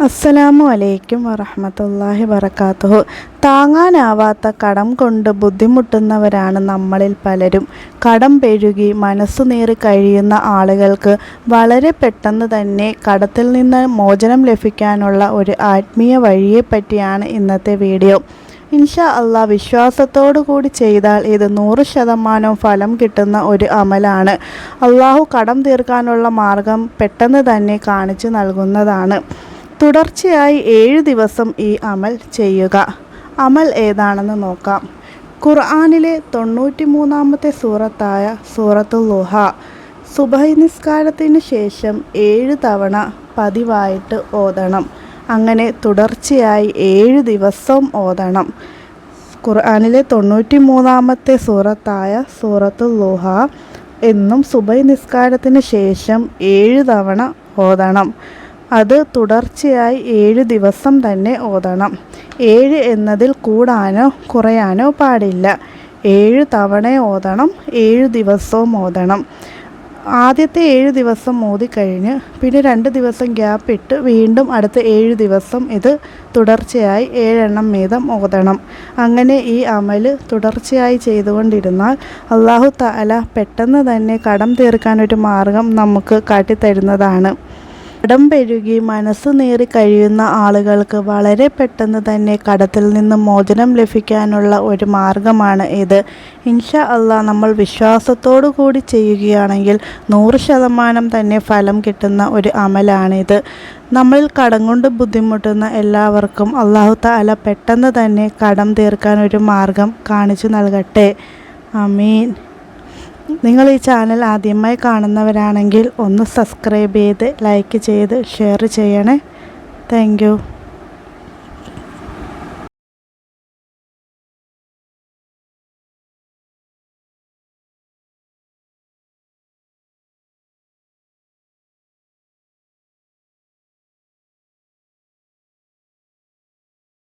അസ്സലാമു അലൈക്കും വറഹ്മത്തുള്ളാഹി വബറകാതുഹു. താങ്ങാനാവാത്ത കടം കൊണ്ട് ബുദ്ധിമുട്ടുന്നവരാണ് നമ്മളിൽ പലരും. കടം പെരുകി മനസ്സുനീറി കഴിയുന്ന ആളുകൾക്ക് വളരെ പെട്ടെന്ന് തന്നെ കടത്തിൽ നിന്ന് മോചനം ലഭിക്കാനുള്ള ഒരു ആത്മീയ വഴിയെപ്പറ്റിയാണ് ഇന്നത്തെ വീഡിയോ. ഇൻഷാ അല്ലാഹ് വിശ്വാസത്തോടു കൂടി ചെയ്താൽ ഇത് 100% ഫലം കിട്ടുന്ന ഒരു അമലാണ്. അള്ളാഹു കടം തീർക്കാനുള്ള മാർഗം പെട്ടെന്ന് തന്നെ കാണിച്ചു നൽകുന്നതാണ്. തുടർച്ചയായി 7 ദിവസം ഈ അമൽ ചെയ്യുക. അമൽ ഏതാണെന്ന് നോക്കാം. ഖുർആനിലെ 93-ാമത്തെ സൂറത്തായ സൂറത്തുൽ ളുഹ സുബഹി നിസ്കാരത്തിന് ശേഷം 7 തവണ പതിവായിട്ട് ഓതണം. അങ്ങനെ തുടർച്ചയായി 7 ദിവസം ഓതണം. ഖുർആനിലെ 93-ാമത്തെ സൂറത്തായ സൂറത്തുൽ ളുഹ എന്നും സുബഹി നിസ്കാരത്തിന് ശേഷം 7 തവണ ഓതണം. അത് തുടർച്ചയായി 7 ദിവസം തന്നെ ഓതണം. 7 എന്നതിൽ കൂടാനോ കുറയാനോ പാടില്ല. 7 തവണ ഓതണം. 7 ദിവസവും ഓതണം. ആദ്യത്തെ 7 ദിവസം ഓതിക്കഴിഞ്ഞ് പിന്നെ 2 ദിവസം ഗ്യാപ്പ് ഇട്ട് വീണ്ടും അടുത്ത 7 ദിവസം ഇത് തുടർച്ചയായി 7 എണ്ണം വീതം ഓതണം. അങ്ങനെ ഈ അമൽ തുടർച്ചയായി ചെയ്തുകൊണ്ടിരുന്നാൽ അല്ലാഹു തആല പെട്ടെന്ന് തന്നെ കടം തീർക്കാനൊരു മാർഗം നമുക്ക് കാട്ടിത്തരുന്നതാണ്. കടം പെരുകി മനസ്സ് നീറി കഴിയുന്ന ആളുകൾക്ക് വളരെ പെട്ടെന്ന് തന്നെ കടത്തിൽ നിന്ന് മോചനം ലഭിക്കാനുള്ള ഒരു മാർഗമാണ് ഇത്. ഇൻഷാ അല്ലാഹ് നമ്മൾ വിശ്വാസത്തോടു കൂടി ചെയ്യുകയാണെങ്കിൽ 100% തന്നെ ഫലം കിട്ടുന്ന ഒരു അമലാണിത്. നമ്മളിൽ കടം കൊണ്ട് ബുദ്ധിമുട്ടുന്ന എല്ലാവർക്കും അല്ലാഹു തആല പെട്ടെന്ന് തന്നെ കടം തീർക്കാൻ ഒരു മാർഗം കാണിച്ചു നൽകട്ടെ. ആമീൻ. നിങ്ങൾ ഈ ചാനൽ ആദ്യമായി കാണുന്നവരാണെങ്കിൽ ഒന്ന് സബ്സ്ക്രൈബ് ചെയ്ത് ലൈക്ക് ചെയ്ത് ഷെയർ ചെയ്യണേ. Thank you.